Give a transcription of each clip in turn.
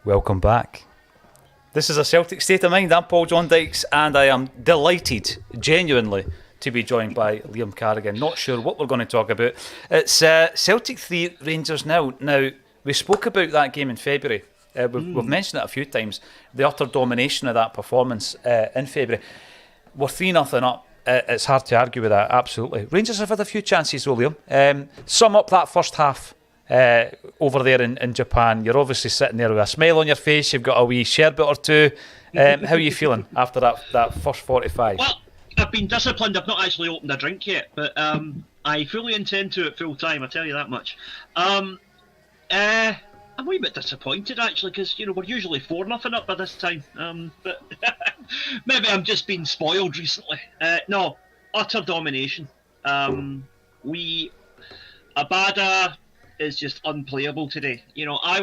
Welcome back. This is a Celtic State of Mind. I'm Paul John Dykes, and I am delighted, genuinely, to be joined by Liam Carrigan. Not sure what we're going to talk about. It's Celtic 3, Rangers 0. Now, we spoke about that game in February. We've mentioned it a few times. The utter domination of that performance in February. We're 3-0 up. It's hard to argue with that, absolutely. Rangers have had a few chances, though, Liam. Sum up that first half. Over there in Japan, you're obviously sitting there with a smile on your face. You've got a wee sherbet or two. How are you feeling after that first 45? Well, I've been disciplined. I've not actually opened a drink yet, but I fully intend to at full time. I tell you that much. I'm a wee bit disappointed actually, because we're usually 4-0 up by this time. But maybe I'm just being spoiled recently. No, utter domination. Abada is just unplayable today. I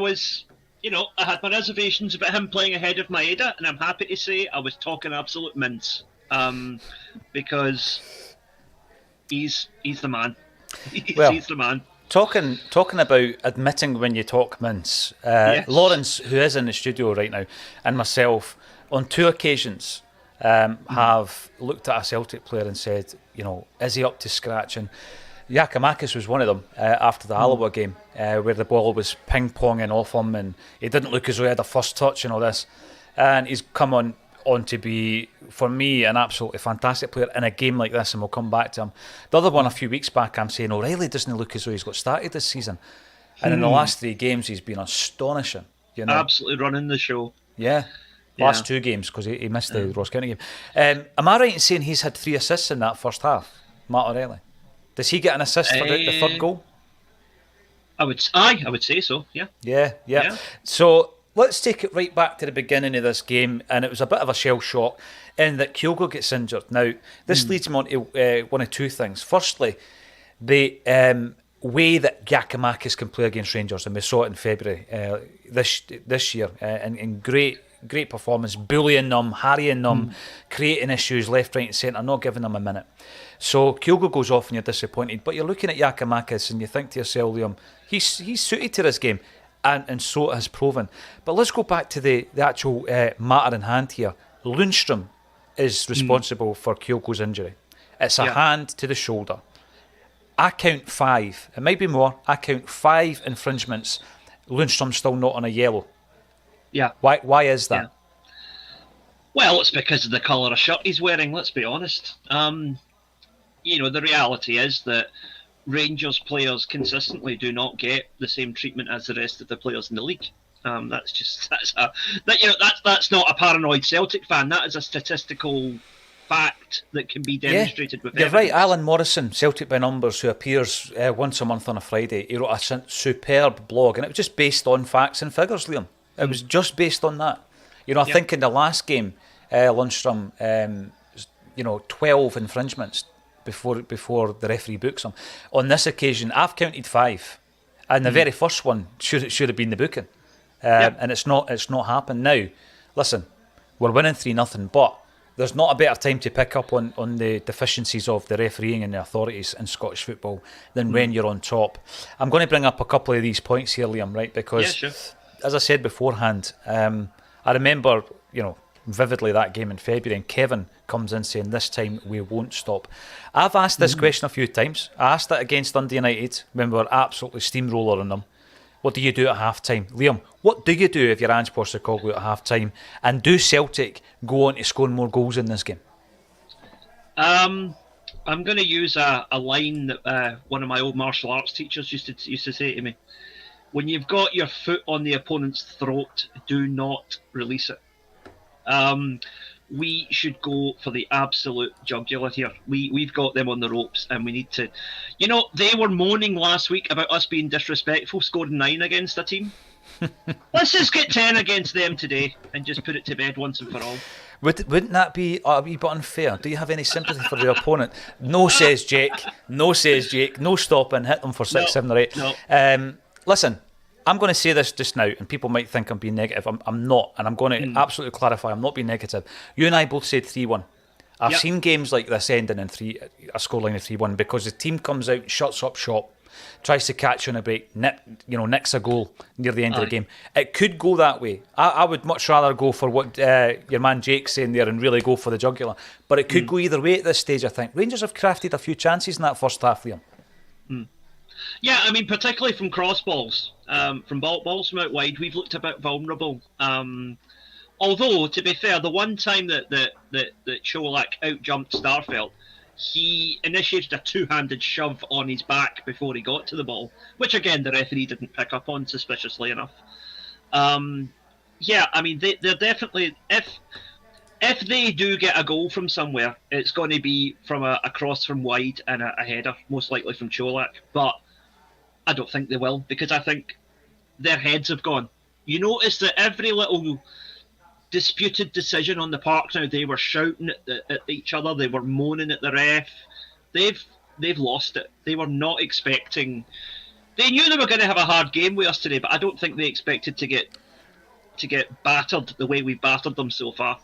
had my reservations about him playing ahead of Maeda, and I'm happy to say I was talking absolute mince, because he's the man. He's the man. Talking about admitting when you talk mince, Yes. Lawrence, who is in the studio right now, and myself, on 2 occasions, have looked at a Celtic player and said, is he up to scratch? And Giakoumakis was one of them after the Alloa game, where the ball was ping-ponging off him and he didn't look as though he had a first touch and all this. And he's come on to be, for me, an absolutely fantastic player in a game like this, and we'll come back to him. The other one a few weeks back, I'm saying O'Reilly doesn't look as though he's got started this season. And in the last 3 games, he's been astonishing. Absolutely running the show. Yeah. Last 2 games, because he missed the Ross County game. Am I right in saying he's had 3 assists in that first half, Matt O'Reilly? Does he get an assist for the third goal? I would say so. Yeah. So let's take it right back to the beginning of this game, and it was a bit of a shell shock in that Kyogo gets injured. Now, this leads me on to one of 2 things. Firstly, the way that Giakoumakis can play against Rangers, and we saw it in February this year, in great performance, bullying them, harrying them, creating issues left, right and centre, not giving them a minute. So Kyogo goes off and you're disappointed, but you're looking at Giakoumakis and you think to yourself, Liam, he's suited to this game, and so it has proven. But let's go back to the actual matter in hand here. Lundstrom is responsible for Kyogo's injury. It's a hand to the shoulder. I count 5, it might be more, I count 5 infringements. Lundstrom's still not on a yellow. Yeah. Why is that? Yeah. Well, it's because of the colour of shirt he's wearing, let's be honest. The reality is that Rangers players consistently do not get the same treatment as the rest of the players in the league. That's not a paranoid Celtic fan. That is a statistical fact that can be demonstrated with evidence. You're right. Alan Morrison, Celtic by Numbers, who appears once a month on a Friday, he wrote a superb blog, and it was just based on facts and figures, Liam. It was just based on that. I think in the last game, Lundstrom, 12 infringements before the referee books him. On this occasion, I've counted 5, and the very first one should have been the booking, and it's not happened. Now, listen, we're winning 3-0, but there's not a better time to pick up on the deficiencies of the refereeing and the authorities in Scottish football than when you're on top. I'm going to bring up a couple of these points here, Liam, right? Because, as I said beforehand, I remember, vividly that game in February, and Kevin comes in saying, this time we won't stop. I've asked this question a few times. I asked it against Dundee United when we were absolutely steamrolling them. What do you do at half-time? Liam, what do you do if you're Ange Postecoglou at half-time? And do Celtic go on to score more goals in this game? I'm going to use a line that one of my old martial arts teachers used to say to me. When you've got your foot on the opponent's throat, do not release it. We should go for the absolute jugular here. We've got them on the ropes, and we need to... they were moaning last week about us being disrespectful, scoring 9 against a team. Let's just get 10 against them today and just put it to bed once and for all. Wouldn't that be a wee bit unfair? Do you have any sympathy for the opponent? No, says Jake. No, stop and hit them for 6, 7 or 8. No. Listen, I'm going to say this just now, and people might think I'm being negative. I'm not, and I'm going to absolutely clarify, I'm not being negative. You and I both said 3-1. I've seen games like this ending in a scoreline of 3-1, because the team comes out, shuts up shop, tries to catch on a break, nicks a goal near the end of the game. It could go that way. I would much rather go for what your man Jake's saying there and really go for the jugular. But it could go either way at this stage, I think. Rangers have crafted a few chances in that first half, Liam. Yeah, I mean, particularly from cross balls, from balls from out wide, we've looked a bit vulnerable. Although, to be fair, the one time that Cholak out-jumped Starfelt, he initiated a two-handed shove on his back before he got to the ball, which, again, the referee didn't pick up on, suspiciously enough. Yeah, I mean, they're definitely... If they do get a goal from somewhere, it's going to be from a cross from wide and a header, most likely from Cholak. But I don't think they will, because I think their heads have gone. You notice that every little disputed decision on the park now, they were shouting at each other, they were moaning at the ref. They've lost it. They were not expecting... They knew they were going to have a hard game with us today, but I don't think they expected to get battered the way we've battered them so far.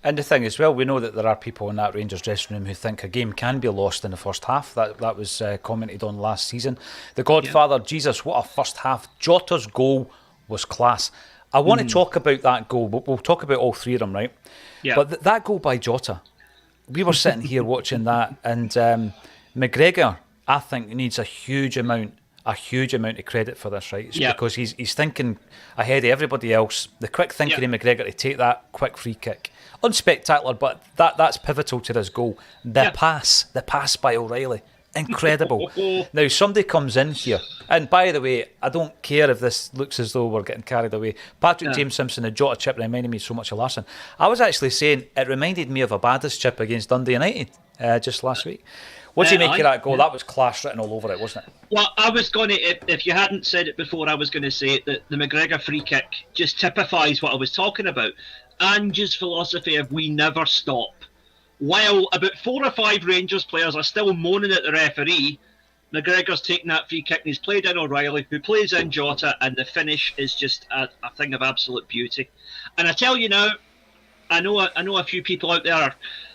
And the thing as well, we know that there are people in that Rangers dressing room who think a game can be lost in the first half. That was commented on last season. The Godfather, Jesus, what a first half. Jota's goal was class. I want to talk about that goal. We'll talk about all three of them, right? Yeah. But that goal by Jota, we were sitting here watching that, and McGregor, I think, needs a huge amount of credit for this, right? It's because he's thinking ahead of everybody else. The quick thinking of McGregor to take that quick free kick. Unspectacular, but that's pivotal to this goal. The pass by O'Reilly. Incredible. Now, somebody comes in here, and by the way, I don't care if this looks as though we're getting carried away. Patrick James Simpson, the Jota chip reminded me so much of Larson. I was actually saying it reminded me of a Baddest chip against Dundee United just last week. What do you make of that goal? That was class written all over it, wasn't it? Well, I was going to, if you hadn't said it before, I was going to say that the McGregor free kick just typifies what I was talking about. Ange's philosophy of we never stop. While about 4 or 5 Rangers players are still moaning at the referee, McGregor's taking that free kick and he's played in O'Reilly, who plays in Jota, and the finish is just a thing of absolute beauty. And I tell you now, I know a few people out there are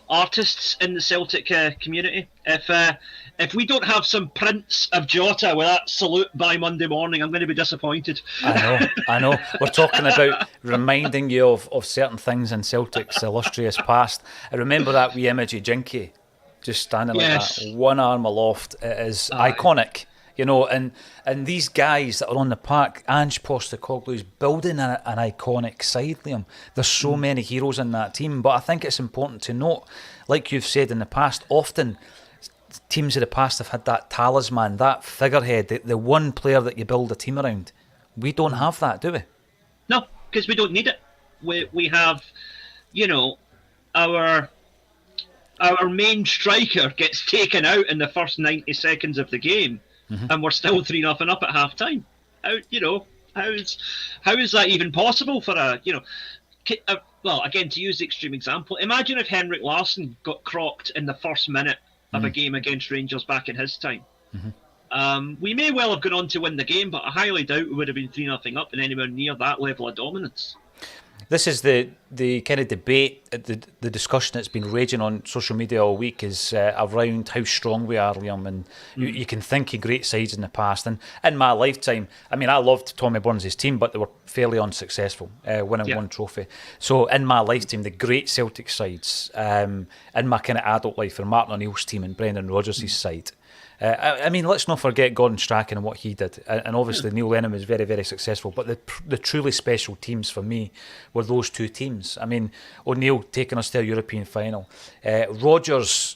artists in the Celtic community. If we don't have some prints of Jota with that salute by Monday morning, I'm going to be disappointed. I know. We're talking about reminding you of certain things in Celtic's illustrious past. I remember that wee image of Jinky just standing like that, one arm aloft. It is iconic. You know, and these guys that are on the park, Ange Postecoglou's building an iconic side, Liam. There's so many heroes in that team, but I think it's important to note, like you've said in the past, often teams of the past have had that talisman, that figurehead, the one player that you build a team around. We don't have that, do we? No, because we don't need it. We have, our main striker gets taken out in the first 90 seconds of the game. And we're still 3-0 up at half time. How is that even possible for well, again, to use the extreme example, imagine if Henrik Larsson got crocked in the first minute of a game against Rangers back in his time. We may well have gone on to win the game, but I highly doubt we would have been 3-0 up and anywhere near that level of dominance. This is the kind of debate, the discussion that's been raging on social media all week is around how strong we are, Liam. And you can think of great sides in the past. And in my lifetime, I mean, I loved Tommy Burns' team, but they were fairly unsuccessful, winning one trophy. So in my lifetime, the great Celtic sides, in my kind of adult life, are Martin O'Neill's team and Brendan Rodgers' side. I mean, let's not forget Gordon Strachan and what he did. And obviously Neil Lennon was very, very successful. But the truly special teams for me were those two teams. I mean, O'Neill taking us to a European final. Rodgers,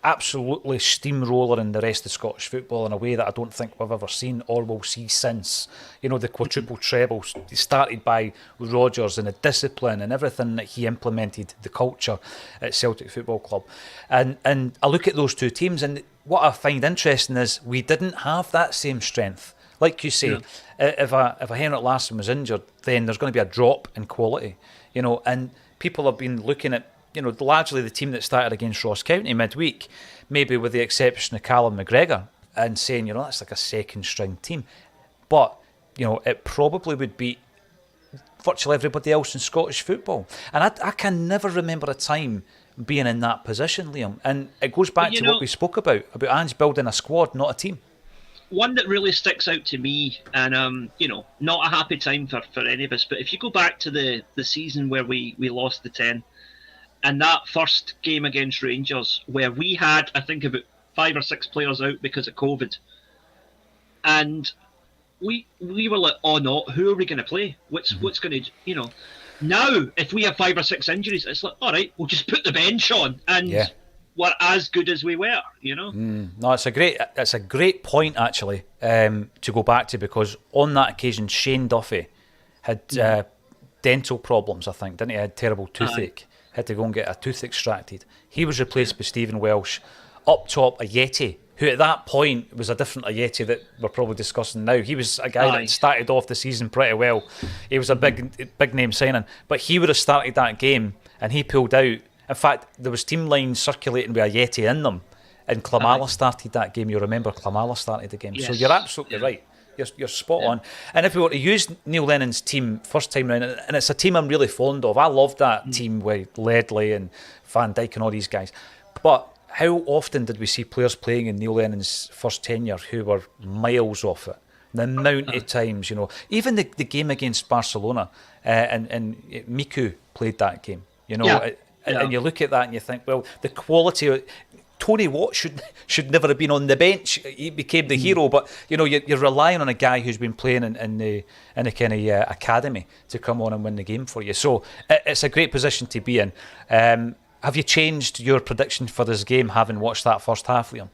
absolutely steamrolling the rest of Scottish football in a way that I don't think we've ever seen or will see since. The quadruple treble started by Rodgers and the discipline and everything that he implemented, the culture at Celtic Football Club. And I look at those two teams, and what I find interesting is we didn't have that same strength. Like you say, if a Henrik Larsson was injured, then there's going to be a drop in quality. And people have been looking at largely the team that started against Ross County midweek, maybe with the exception of Callum McGregor, and saying, that's like a second string team. But, it probably would beat virtually everybody else in Scottish football. And I can never remember a time being in that position, Liam. And it goes back to what we spoke about Ange building a squad, not a team. one that really sticks out to me, and not a happy time for any of us. But if you go back to the season where we lost the 10, and that first game against Rangers, where we had, I think, about 5 or 6 players out because of COVID, and we were like, oh no, who are we going to play? What's going to, Now, if we have 5 or 6 injuries, it's like, all right, we'll just put the bench on, and we're as good as we were, No, it's a great point actually, to go back to, because on that occasion Shane Duffy had dental problems, I think, didn't he? Had terrible toothache. Had to go and get a tooth extracted. He was replaced by Stephen Welsh. Up top, Ajeti, who at that point was a different Ajeti that we're probably discussing now. He was a guy that started off the season pretty well. He was a big name signing, but he would have started that game and he pulled out. In fact, there was team lines circulating with Ajeti in them, and Klamala started that game. You remember Klamala started the game. Yes. So you're absolutely right. You're spot on. And if we were to use Neil Lennon's team first time round, and it's a team I'm really fond of. I love that team with Ledley and Van Dijk and all these guys. But how often did we see players playing in Neil Lennon's first tenure who were miles off it? The amount of times, even the game against Barcelona, and Miku played that game, and you look at that and you think, well, the quality of Tony Watt should never have been on the bench. He became the hero, but you're relying on a guy who's been playing in the kind of academy to come on and win the game for you. So it's a great position to be in. Have you changed your prediction for this game, having watched that first half, Liam?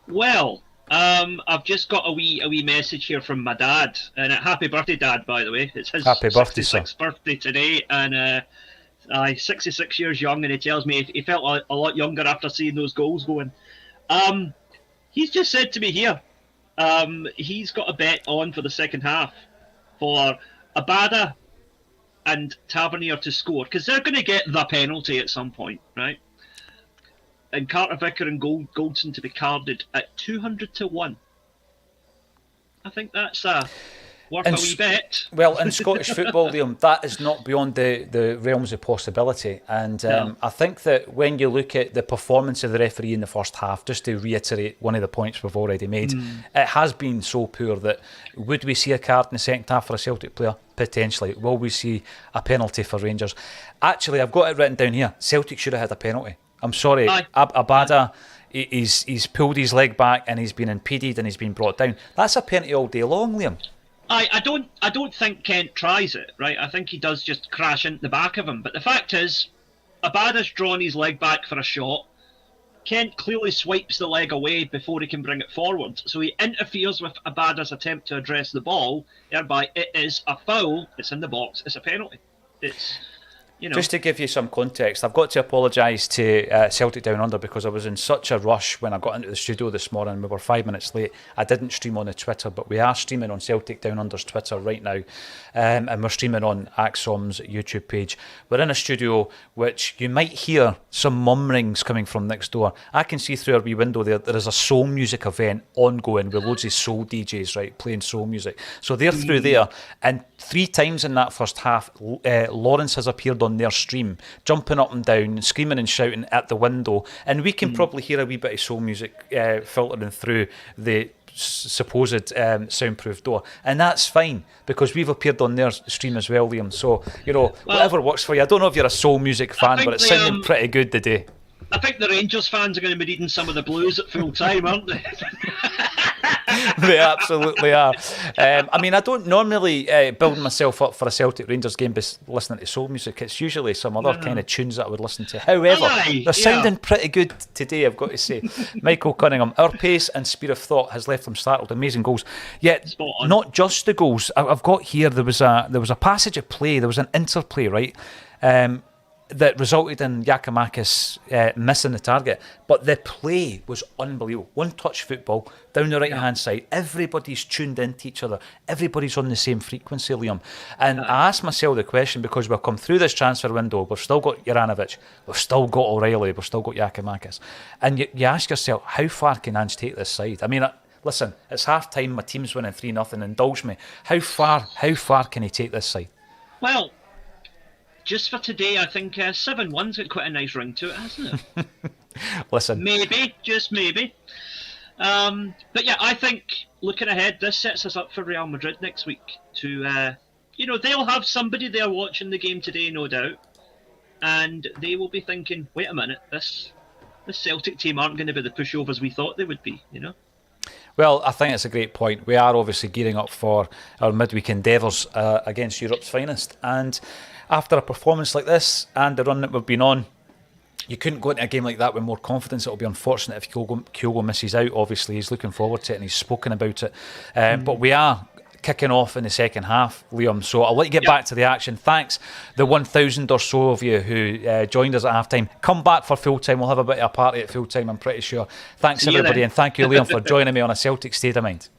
Well, I've just got a wee message here from my dad, and happy birthday, Dad! By the way, it's his happy birthday, 66th birthday today, and 66 years young, and he tells me he felt a lot younger after seeing those goals going. He's just said to me here, he's got a bet on for the second half for Abada and Tavernier to score, because they're going to get the penalty at some point, right? And Carter Vicker and Goldson to be carded at 200 to 1. I think that's worth a wee bet. Well, in Scottish football, Liam, that is not beyond the realms of possibility. And I think that when you look at the performance of the referee in the first half, just to reiterate one of the points we've already made, it has been so poor that would we see a card in the second half for a Celtic player? Potentially. Will we see a penalty for Rangers? Actually, I've got it written down here. Celtic should have had a penalty. I'm sorry. Abada, he's pulled his leg back and he's been impeded and he's been brought down. That's a penalty all day long, Liam. I don't think Kent tries it, right? I think he does just crash into the back of him. But the fact is, Abada's drawn his leg back for a shot. Kent clearly swipes the leg away before he can bring it forward. So he interferes with Abada's attempt to address the ball. Thereby, it is a foul. It's in the box. It's a penalty. It's... Just to give you some context, I've got to apologise to Celtic Down Under, because I was in such a rush when I got into the studio this morning. We were 5 minutes late. I didn't stream on the Twitter, but we are streaming on Celtic Down Under's Twitter right now, and we're streaming on Axom's YouTube page. We're in a studio which you might hear some mummerings coming from next door. I can see through our wee window there is a soul music event ongoing with loads of soul DJs, right, playing soul music. So they're through there, and 3 times in that first half, Lawrence has appeared on their stream, jumping up and down, screaming and shouting at the window, and we can probably hear a wee bit of soul music filtering through the supposed soundproof door, and that's fine because we've appeared on their stream as well, Liam. So whatever works for you. I don't know if you're a soul music fan, but it's sounding pretty good today. I think the Rangers fans are going to be reading some of the blues at full time, aren't they? They absolutely are. I don't normally build myself up for a Celtic Rangers game by listening to soul music. It's usually some other kind of tunes that I would listen to. However, they're sounding pretty good today, I've got to say. Michael Cunningham, our pace and speed of thought has left them startled. Amazing goals. Yet, not just the goals. I've got here, there was a passage of play, there was an interplay, right? That resulted in Giakoumakis missing the target. But the play was unbelievable. One-touch football, down the right-hand side. Everybody's tuned into each other. Everybody's on the same frequency, Liam. And I asked myself the question, because we've come through this transfer window, we've still got Juranovic, we've still got O'Reilly, we've still got Giakoumakis. And you ask yourself, how far can Ange take this side? Listen, it's half-time, my team's winning 3-0, indulge me. How far can he take this side? Well, just for today, I think 7-1's got quite a nice ring to it, hasn't it? Listen. Maybe, just maybe. But yeah, I think looking ahead, this sets us up for Real Madrid next week. They'll have somebody there watching the game today, no doubt, and they will be thinking, "Wait a minute, this Celtic team aren't going to be the pushovers we thought they would be." Well, I think it's a great point. We are obviously gearing up for our midweek endeavours against Europe's finest. And after a performance like this and the run that we've been on, you couldn't go into a game like that with more confidence. It'll be unfortunate if Kyogo misses out. Obviously, he's looking forward to it and he's spoken about it. But we are kicking off in the second half, Liam. So I'll let you get back to the action. Thanks, the 1,000 or so of you who joined us at half-time. Come back for full-time. We'll have a bit of a party at full-time, I'm pretty sure. Thanks, everybody, and thank you, Liam, for joining me on A Celtic State of Mind.